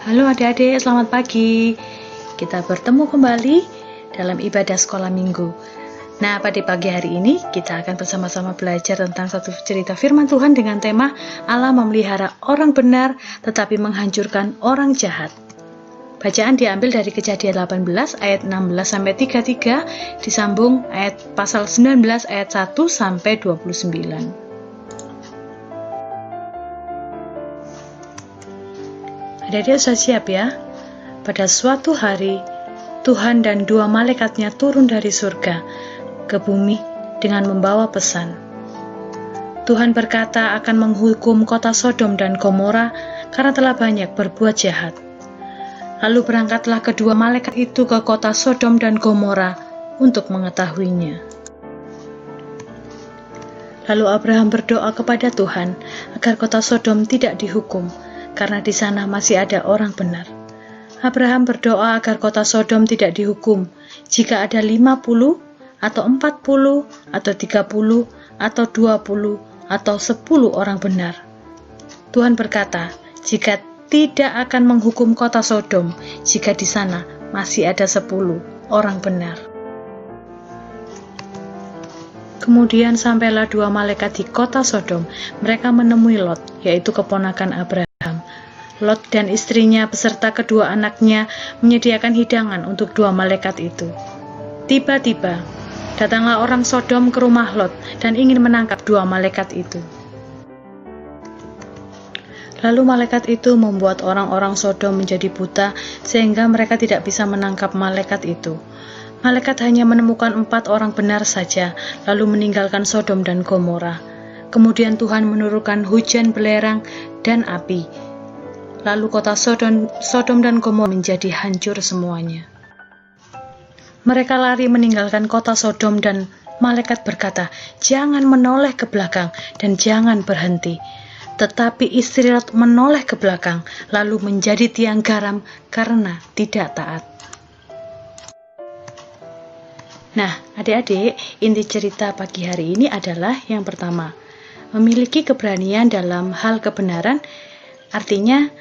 Halo adik-adik, selamat pagi. Kita bertemu kembali dalam ibadah sekolah minggu. Nah, pada pagi hari ini kita akan bersama-sama belajar tentang satu cerita firman Tuhan dengan tema Allah memelihara orang benar tetapi menghancurkan orang jahat. Bacaan diambil dari Kejadian 18 ayat 16-33, disambung ayat pasal 19 ayat 1-29. Adik-adik sudah siap ya? Pada suatu hari, Tuhan dan dua malaikatnya turun dari surga ke bumi dengan membawa pesan. Tuhan berkata akan menghukum kota Sodom dan Gomora karena telah banyak berbuat jahat. Lalu berangkatlah kedua malaikat itu ke kota Sodom dan Gomora untuk mengetahuinya. Lalu Abraham berdoa kepada Tuhan agar kota Sodom tidak dihukum, karena di sana masih ada orang benar. Abraham berdoa agar kota Sodom tidak dihukum jika ada 50 atau 40 atau 30 atau 20 atau 10 orang benar. Tuhan berkata, jika tidak akan menghukum kota Sodom jika di sana masih ada 10 orang benar. Kemudian sampailah dua malaikat di kota Sodom. Mereka menemui Lot, yaitu keponakan Abraham. Lot dan istrinya beserta kedua anaknya menyediakan hidangan untuk dua malaikat itu. Tiba-tiba, datanglah orang Sodom ke rumah Lot dan ingin menangkap dua malaikat itu. Lalu malaikat itu membuat orang-orang Sodom menjadi buta sehingga mereka tidak bisa menangkap malaikat itu. Malaikat hanya menemukan 4 orang benar saja, lalu meninggalkan Sodom dan Gomora. Kemudian Tuhan menurunkan hujan belerang dan api. Lalu kota Sodom dan Gomora menjadi hancur semuanya. Mereka lari meninggalkan kota Sodom dan malaikat berkata, jangan menoleh ke belakang dan jangan berhenti. Tetapi istri Lot menoleh ke belakang, lalu menjadi tiang garam karena tidak taat. Nah, adik-adik, inti cerita pagi hari ini adalah yang pertama, memiliki keberanian dalam hal kebenaran, artinya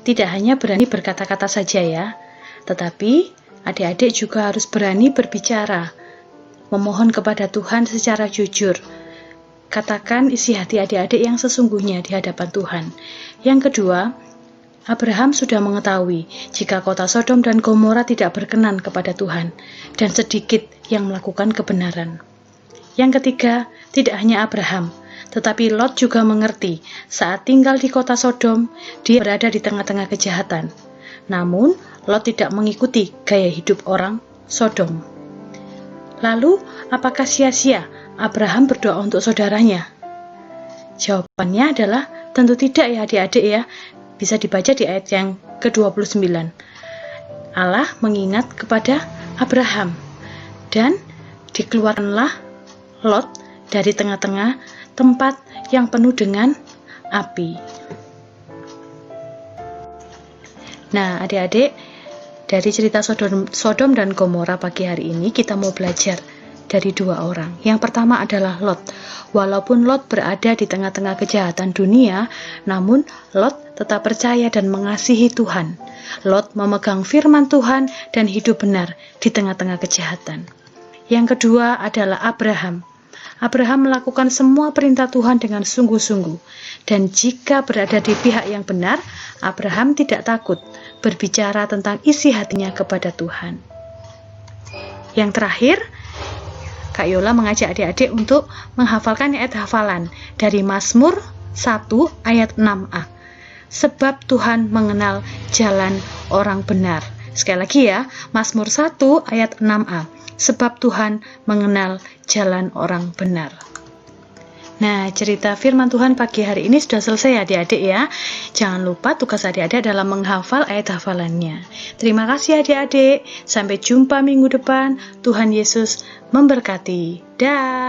tidak hanya berani berkata-kata saja ya, tetapi adik-adik juga harus berani berbicara, memohon kepada Tuhan secara jujur. Katakan isi hati adik-adik yang sesungguhnya di hadapan Tuhan. Yang kedua, Abraham sudah mengetahui jika kota Sodom dan Gomora tidak berkenan kepada Tuhan dan sedikit yang melakukan kebenaran. Yang ketiga, tidak hanya Abraham, tetapi Lot juga mengerti saat tinggal di kota Sodom, dia berada di tengah-tengah kejahatan. Namun, Lot tidak mengikuti gaya hidup orang Sodom. Lalu, apakah sia-sia Abraham berdoa untuk saudaranya? Jawabannya adalah tentu tidak ya adik-adik ya. Bisa dibaca di ayat yang ke-29. Allah mengingat kepada Abraham dan dikeluarkanlah Lot dari tengah-tengah tempat yang penuh dengan api. Nah, adik-adik, dari cerita Sodom dan Gomora pagi hari ini kita mau belajar dari dua orang. Yang pertama adalah Lot. Walaupun Lot berada di tengah-tengah kejahatan dunia, namun Lot tetap percaya dan mengasihi Tuhan. Lot memegang firman Tuhan dan hidup benar di tengah-tengah kejahatan. Yang kedua adalah Abraham. Abraham melakukan semua perintah Tuhan dengan sungguh-sungguh. Dan jika berada di pihak yang benar, Abraham tidak takut berbicara tentang isi hatinya kepada Tuhan. Yang terakhir, Kak Yola mengajak adik-adik untuk menghafalkan ayat hafalan dari Mazmur 1 ayat 6a. Sebab Tuhan mengenal jalan orang benar. Sekali lagi ya, Mazmur 1 ayat 6a. Sebab Tuhan mengenal jalan orang benar. Nah, cerita firman Tuhan pagi hari ini sudah selesai ya adik-adik ya. Jangan lupa tugas adik-adik dalam menghafal ayat hafalannya. Terima kasih adik-adik. Sampai jumpa minggu depan. Tuhan Yesus memberkati. Dah.